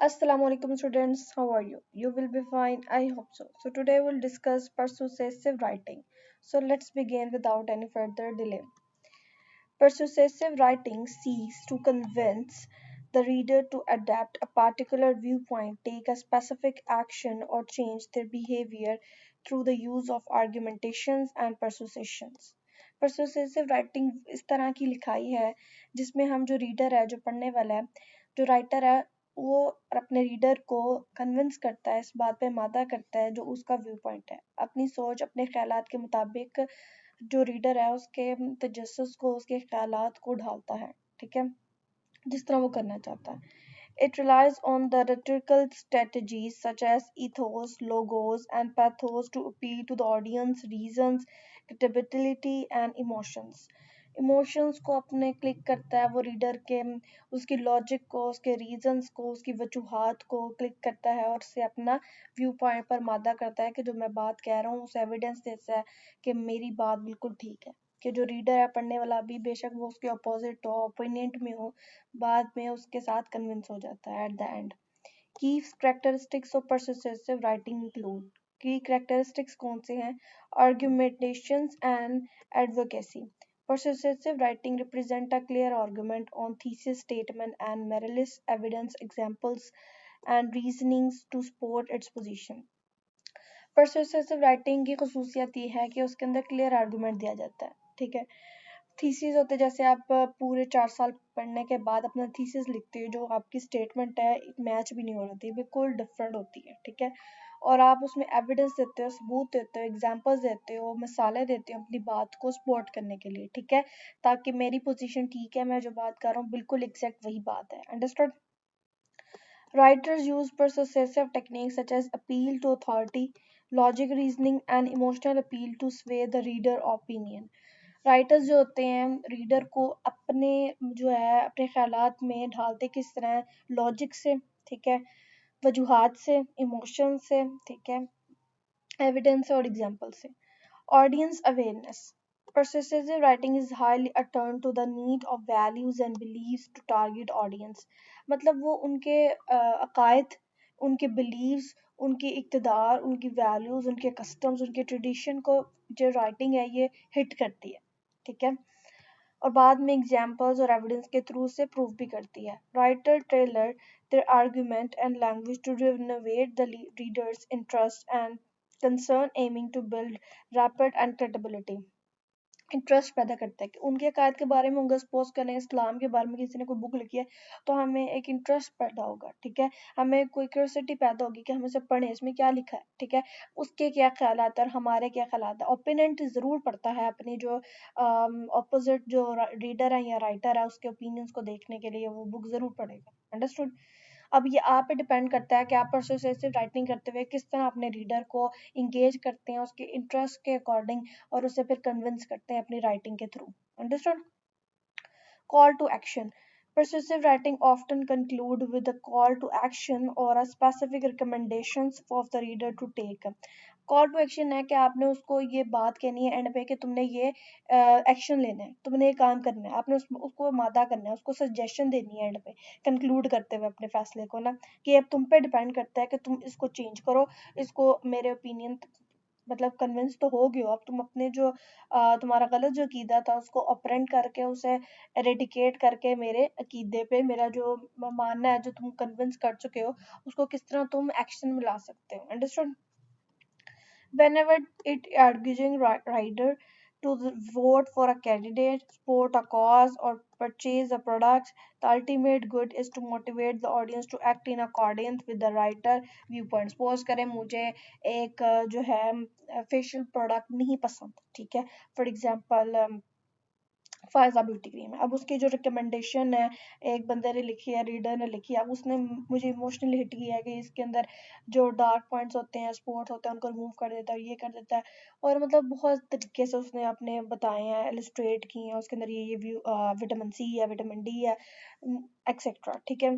Assalamu alaikum students, how are you? You will be fine, I hope so. So today we'll discuss persuasive writing. So let's begin without any further delay. Persuasive writing seeks to convince the reader to adapt a particular viewpoint, take a specific action, or change their behavior through the use of argumentations and persuasions. Persuasive writing इस तरह की लिखाई है जिसमें हम जो reader है, जो पढ़ने वाला है, जो राइटर है, वो अपने रीडर को कन्विंस करता है, इस बात पे मादा करता है जो उसका व्यू पॉइंट है, अपनी सोच, अपने ख्यालात के मुताबिक जो रीडर है उसके तजस्सुस को, उसके ख्यालात को ढालता है, ठीक है, जिस तरह वो करना चाहता है. It relies on the rhetorical strategies such as ethos, logos, and pathos to appeal to the audience reasons, credibility, and emotions. Emotions को अपने क्लिक करता है वो रीडर के, उसकी लॉजिक को, उसके रीजंस को, उसकी वजूहात को क्लिक करता है और उससे अपना व्यू पॉइंट पर मादा करता है कि जो मैं बात कह रहा हूँ उसे एविडेंस देता है कि मेरी बात बिल्कुल ठीक है, कि जो रीडर है, पढ़ने वाला, अभी बेशक वो उसके अपोजिट हो, ओपोनेंट में हो, बाद में उसके साथ कन्विंस हो जाता है at the end. Key characteristics of persuasive writing include, key characteristics कौन से हैं? Argumentations and advocacy. Persuasive writing represent a clear argument on thesis statement and meritless evidence examples and reasonings to support its position. Persuasive writing की खसूसियत ये है कि उसके अंदर clear argument दिया जाता है, ठीक है. थीसिस होते हैं, जैसे आप पूरे 4 साल पढ़ने के बाद अपना थीसिस लिखते हो, जो आपकी स्टेटमेंट है मैच भी नहीं हो रही, बिल्कुल डिफरेंट होती है, ठीक है, और आप उसमें एविडेंस देते हो, सबूत देते हो, एग्जांपल्स देते हो, मिसालें देते हो अपनी बात को सपोर्ट करने के लिए, ठीक है, ताकि मेरी पोजीशन ठीक है, मैं जो बात कर रहा हूँ बिल्कुल एग्जैक्ट वही बात है. Understood. Writers use persuasive techniques such as appeal to authority, logic reasoning, and emotional appeal to sway the reader opinion. Writers जो होते हैं रीडर को अपने जो है अपने ख्यालात में ढालते किस तरह है? लॉजिक से, ठीक है, वजूहात से, इमोशन से, ठीक है, एविडेंस और एग्जांपल से. Audience awareness. Persuasive writing is highly attuned to the need of values and beliefs to target audience. मतलब वो उनके अकायद, उनके बिलीव्स, उनके इक़्तिदार, उनकी वैल्यूज, उनके कस्टम्स, उनके ट्रेडिशन को जो राइटिंग है ये हिट करती है, ठीक है, और बाद में एग्जाम्पल्स और एविडेंस के थ्रू से प्रूव भी करती है. Writer tailor their argument and language to renovate the reader's interest and concern, aiming to build rapport and credibility. Interest पैदा करता है कि उनके अकायद के बारे में, अगर सपोज करें इस्लाम के बारे में किसी ने कोई बुक लिखी है तो हमें एक इंटरेस्ट पैदा होगा, ठीक है, हमें कोई क्यूरियोसिटी पैदा होगी कि हम इसे पढ़ें, इसमें क्या लिखा है, ठीक है, उसके क्या ख्यालात है और हमारे क्या ख्यालात है. ओपिनियन ज़रूर पड़ता है अपनी जो अपोजिट जो रीडर है या राइटर है उसके ओपिनियंस को देखने के लिए वो बुक ज़रूर पढ़ेगा. अंडरस्टूड. अब ये आप पे डिपेंड करता है कि आप परसुएसिव राइटिंग करते हुए किस तरह अपने रीडर को इंगेज करते हैं उसके इंटरेस्ट के अकॉर्डिंग और उसे फिर कन्विंस करते हैं अपनी राइटिंग के through. Understood. Call to action. Persuasive writing often conclude with a call to action or a specific recommendations for the reader to take. Call to action है कि आपने उसको ये बात कहनी है एंड पे कि तुमने ये एक्शन लेना है, तुमने ये काम करना है, आपने उसको मादा करना है, उसको सजेशन देनी है एंड पे कंक्लूड करते हुए अपने फैसले को ना, कि अब तुम पे डिपेंड करता है कि तुम इसको चेंज करो, इसको मेरे ओपिनियन मतलब कन्विंस तो हो गए हो, अब तुम अपने जो तुम्हारा गलत जो अकीदा था उसको अपरेंट करके उसे एरेडिकेट करके मेरे अकीदे पे मेरा जो मानना है जो तुम कन्विंस कर चुके हो उसको किस तरह तुम एक्शन में ला सकते हो. Understood. Whenever it urging rider to vote for a candidate, support a cause, or purchase a product, the ultimate good is to motivate the audience to act in accordance with the writer viewpoint. Suppose करें मुझे एक जो है facial product नहीं पसंद, ठीक है, for example Faiza beauty cream है, अब उसकी जो रिकमेंडेशन है एक बंदे ने लिखी है, रीडर ने लिखी है, अब उसने मुझे इमोशनली हिट किया है कि इसके अंदर जो डार्क पॉइंट्स होते हैं, स्पॉट्स होते हैं, उनको रिमूव कर देता है, ये कर देता है, और मतलब बहुत तरीके से उसने अपने बताए हैं, इलस्ट्रेट किए हैं, उसके अंदर ये विटामिन सी है, विटामिन डी है, एक्सेट्रा, ठीक है.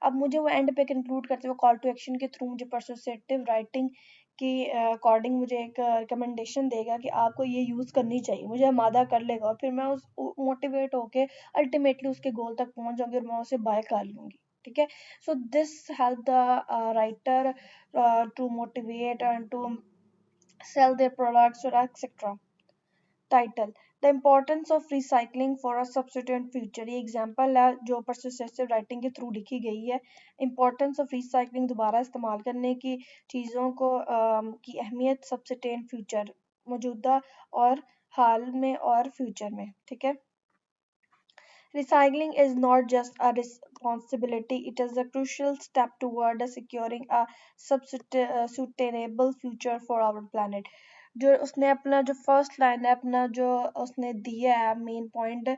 अब मुझे वो एंड पे कंक्लूड करते हुए कॉल टू एक्शन के थ्रू मुझे परसुएसिव राइटिंग की अकॉर्डिंग मुझे एक रिकमेंडेशन देगा कि आपको ये यूज़ करनी चाहिए, मुझे आमादा कर लेगा और फिर मैं उस मोटिवेट होके अल्टीमेटली उसके गोल तक पहुंच जाऊंगी और मैं उसे बाय कर लूंगी. ठीक है. So this help the writer to motivate and to sell their products or etc. Title the importance of recycling for a substituent future. ये एग्जांपल है जो परसुएसिव राइटिंग के थ्रू लिखी गई है. इम्पोर्टेंस ऑफ रिसाइकलिंग, दोबारा इस्तेमाल करने की चीज़ों को की अहमियत सब्सिट्यूएंट फ्यूचर, मौजूदा और हाल में और फ्यूचर में. ठीक है. Recycling is not just a responsibility, it is a crucial step toward securing a sustainable future for our planet. जो उसने अपना जो फर्स्ट लाइन है, अपना जो उसने दिया है मेन पॉइंट,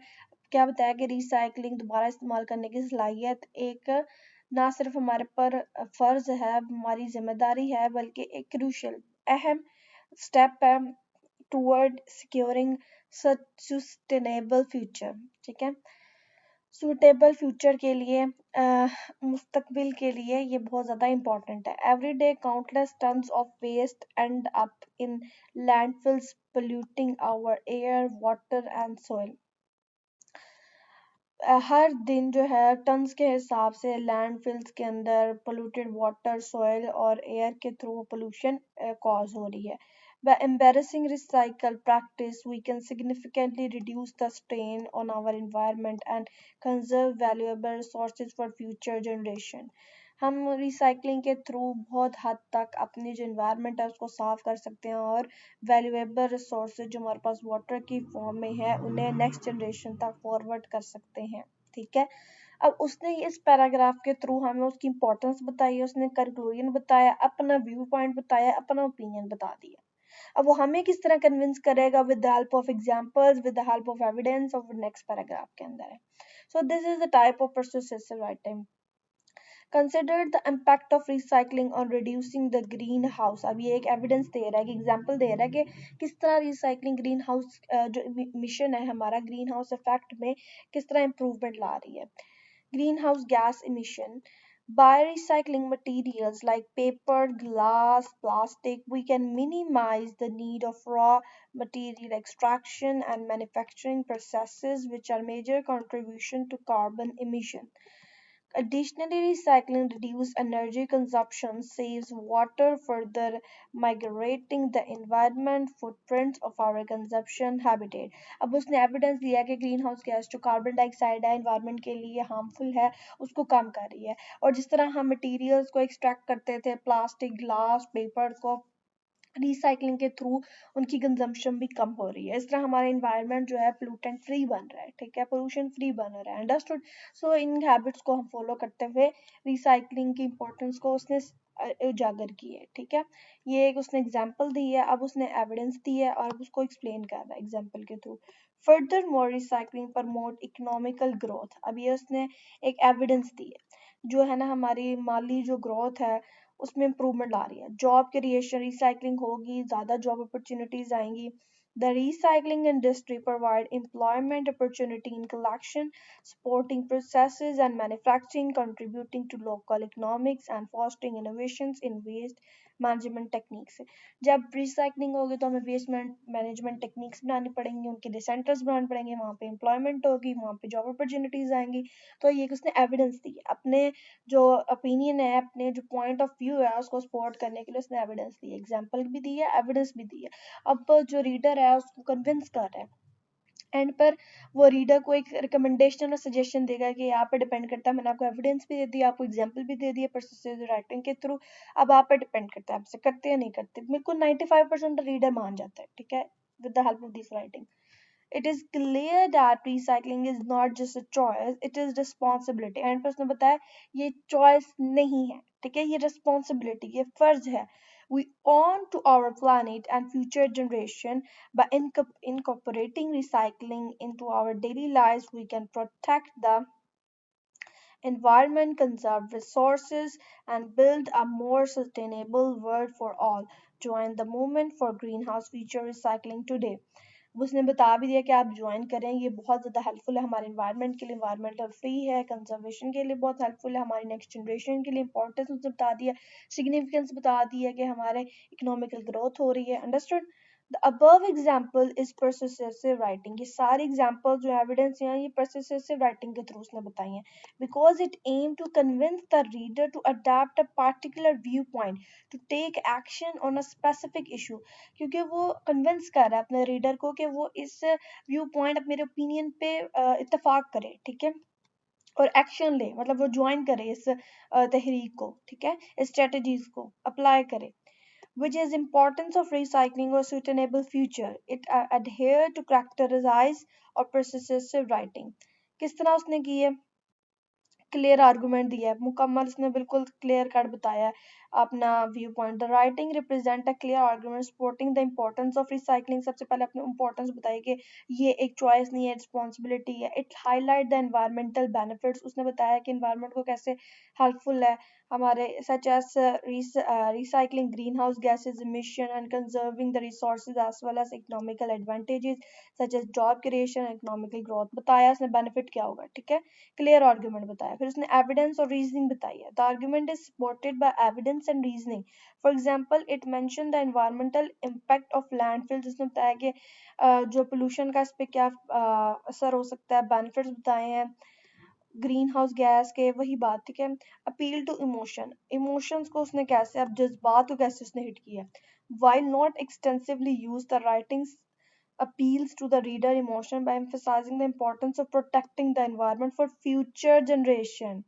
क्या बताया कि रिसाइकलिंग, दोबारा इस्तेमाल करने की सलाहियत एक ना सिर्फ हमारे पर फर्ज है, हमारी जिम्मेदारी है, बल्कि एक क्रूशल अहम स्टेप है टूवर्ड सिक्योरिंग सस्टेनेबल फ्यूचर. ठीक है. सूटेबल फ्यूचर के लिए मुस्तकबिल के लिए ये बहुत ज़्यादा इम्पॉर्टेंट है. Every day countless tons of waste end up in landfills polluting our air, water and soil. हर दिन जो है टन्स के हिसाब से लैंडफिल्स के अंदर पोल्यूटेड वाटर, सॉइल और एयर के थ्रू पोल्यूशन कॉज हो रही है. By embarrassing recycle practice, we can significantly reduce the strain on our environment and conserve valuable resources for future generation. हम रिसाइकलिंग के थ्रू बहुत हद तक अपनी जो इन्वायरमेंट है उसको साफ कर सकते हैं और वैल्यूएबल रिसोर्सेज जो हमारे पास वाटर की फॉर्म में है उन्हें नेक्स्ट जनरेशन तक फॉरवर्ड कर सकते हैं. ठीक है. अब उसने इस पैराग्राफ के थ्रू हमें उसकी इंपॉर्टेंस बताई है, उसने कंक्लूजन बताया, अपना व्यू पॉइंट बताया, अपना ओपिनियन बता दिया. अब वो हमें किस तरह कन्विंस करेगा? With the help of examples, with the help of evidence of next paragraph के अंदर है. So this is the type of persuasive writing. Consider the impact of recycling on reducing the green house. अब ये एक evidence दे रहा है, कि example दे रहा है कि किस तरह रिसाइकलिंग ग्रीन हाउस जो मिशन है हमारा, ग्रीन हाउस इफेक्ट में किस तरह इम्प्रूवमेंट ला रही है. Greenhouse gas emission. By recycling materials like paper, glass, plastic, we can minimize the need of raw material extraction and manufacturing processes, which are major contribution to carbon emission. Additionally, recycling reduces energy consumption, saves water, further migrating the environment footprints of our consumption habitat. अब उसने evidence दिया कि green house gas जो carbon dioxide है environment के लिए harmful है उसको कम कर रही है. और जिस तरह हम मटेरियल्स को एक्सट्रैक्ट करते थे, प्लास्टिक, ग्लास, पेपर को रिसाइकलिंग के थ्रू उनकी कंजम्पशन भी कम हो रही है. इस तरह हमारा इन्वायरमेंट जो है पोल्यूटेंट फ्री बन रहा है. ठीक है. पोल्यूशन फ्री बन रहा है. अंडरस्टूड. सो इन हैबिट्स को हम फॉलो करते हुए रिसाइकलिंग की इंपॉर्टेंस को उसने उजागर की है. ठीक है. ये एक उसने एग्जांपल दी है, अब उसने एविडेंस दी है और उसको एक्सप्लेन कर रहा है एग्जांपल के through. Further more recycling promote economical growth. अब ये उसने एक एविडेंस दी है, जो है ना हमारी माली जो ग्रोथ है उसमें इम्प्रूवमेंट ला रही है. जॉब क्रिएशन, रिसाइकलिंग होगी, ज़्यादा जॉब अपॉर्चुनिटीज आएंगी. The recycling industry provide employment opportunity in collection, supporting processes and manufacturing, contributing to local economics and fostering innovations in waste management techniques. जब रिसाइकलिंग होगी तो हमें वेस्ट मैनेजमेंट टेक्निक्स बनानी पड़ेंगी, उनके लिए सेंटर्स बनाने पड़ेंगे, वहाँ पे एम्प्लॉयमेंट होगी, वहाँ पे जॉब अपॉर्चुनिटीज आएंगी. तो ये उसने एविडेंस दी है, अपने जो ओपिनियन है, अपने जो पॉइंट ऑफ व्यू है उसको सपोर्ट करने के लिए उसने एविडेंस दी है, एग्जांपल भी दी है, एविडेंस भी दी है. अब जो रीडर है उसको कन्विंस कर रहा है. एंड पर वो रीडर को एक रिकमेंडेशन और सजेशन देगा कि यहाँ पे डिपेंड करता है. मैंने आपको एविडेंस भी दे दिया, आपको एग्जांपल भी दे दिया परसुएसिव राइटिंग के थ्रू. अब आप पे डिपेंड करता है आपसे करते या नहीं करते. मेरे को 95% रीडर मान जाता है. ठीक है. With the help of this writing, it is clear that recycling is not just a choice, it is responsibility. And पर उसने बताया ये choice नहीं है. ठीक है. ये responsibility, ये फर्ज है. We own to our planet and future generation. By incorporating recycling into our daily lives, we can protect the environment, conserve resources, and build a more sustainable world for all. Join the movement for greenhouse future recycling today. उसने बता भी दिया कि आप join करें, ये बहुत ज़्यादा हेल्पफुल है हमारे इन्वायरमेंट के लिए, इन्वायरमेंटल फ्री है, कंजर्वेशन के लिए बहुत हेल्पफुल है, हमारी नेक्स्ट जनरेशन के लिए इंपॉर्टेंस उसने बता दिया, सिग्निफिकेंस बता दी है कि हमारे इकोनॉमिकल ग्रोथ हो रही है. Understood. The above example is persuasive writing. ये सारे examples जो evidence हैं ये persuasive writing के through उसने बताई हैं, because it aim to convince the reader to adapt a particular viewpoint, to take action on a specific issue. क्योंकि वो convince कर रहा है अपने reader को कि वो इस viewpoint अपने opinion पे इत्तेफाक करे, ठीक है, और एक्शन ले, मतलब वो ज्वाइन करे इस तहरीक को, ठीक है, स्ट्रेटजीज को अप्लाई करे. Which is importance of recycling or sustainable future. It adhere to characterize or persuasive writing. किस तरह उसने की है, क्लियर आर्गुमेंट दिया है, मुकम्मल उसने बिल्कुल क्लियर कट बताया है अपना view point. The writing represent a clear argument supporting the importance of recycling. सबसे पहले अपने इम्पोर्टेंस बताई कि ये एक चॉइस नहीं है, रिस्पॉन्सिबिलिटी है. It highlight the environmental benefits. उसने बताया कि इन्वायरमेंट को कैसे हेल्पफुल है हमारे, such as recycling green house gases emission and conserving the resources as well as economical advantages such as job creation, economical growth. बताया उसने बेनिफिट क्या होगा, ठीक है, क्लियर आर्गुमेंट बताया. फिर उसने एविडेंस और रीजनिंग बताई है. The argument is supported by evidence and reasoning. For example it mention the environmental impact of landfill. जिसने बताया कि जो पोल्यूशन का इस पे क्या असर हो सकता है, बेनिफिट्स बताए हैं ग्रीन हाउस गैस के, वही बात, ठीक है. अपील टू इमोशन, इमोशंस को उसने कैसे, अब जज्बात को कैसे उसने हिट किया. while not extensively used, the writings appeals to the reader emotion by emphasizing the importance of protecting the environment for future generation.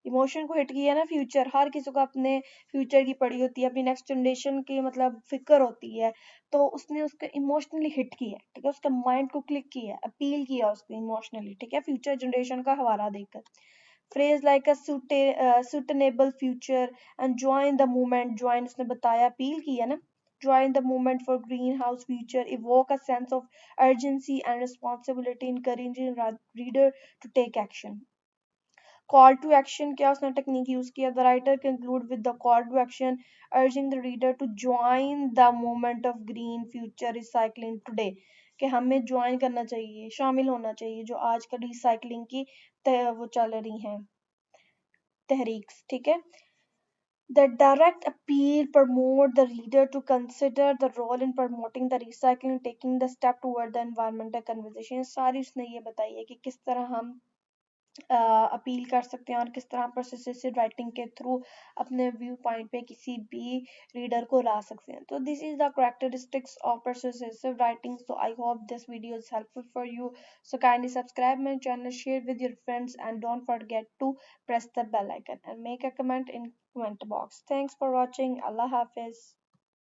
Emotion को हिट किया ना, फ्यूचर, हर किसी को अपने फ्यूचर की पड़ी होती है, अपनी नेक्स्ट जनरेशन की मतलब फिक्र होती है, तो उसने उसको इमोशनली हिट किया, ठीक है, उसके माइंड को क्लिक किया, अपील किया उसको इमोशनली, ठीक है, फ्यूचर जनरेशन का हवाला देकर. phrase like a sustainable future and join the movement. Join उसने बताया, अपील किया ना, join the movement for greenhouse future, evoke a sense of urgency and responsibility, encouraging reader to take action. Call to action, क्या उसने technique use किया. The writer conclude with the call to action, urging the reader to join the movement of green future recycling today. कि हमें join करना चाहिए, शामिल होना चाहिए जो आजकल रिसाइकलिंग की वो चल रही हैं तहरीक, ठीक है. The direct appeal promote the reader to consider the role in promoting the recycling, taking the step toward the environmental conversation. सारी उसने ये बताई है कि किस तरह हम अपील कर सकते हैं और किस तरह परसुएसिव राइटिंग के थ्रू अपने व्यू पॉइंट पे किसी भी रीडर को ला सकते हैं. तो this is the characteristics of persuasive writing. So I hope this video is helpful for you. So kindly subscribe my channel, share with your friends and don't forget to press the bell icon and make a comment in comment box. Thanks for watching. Allah Hafiz.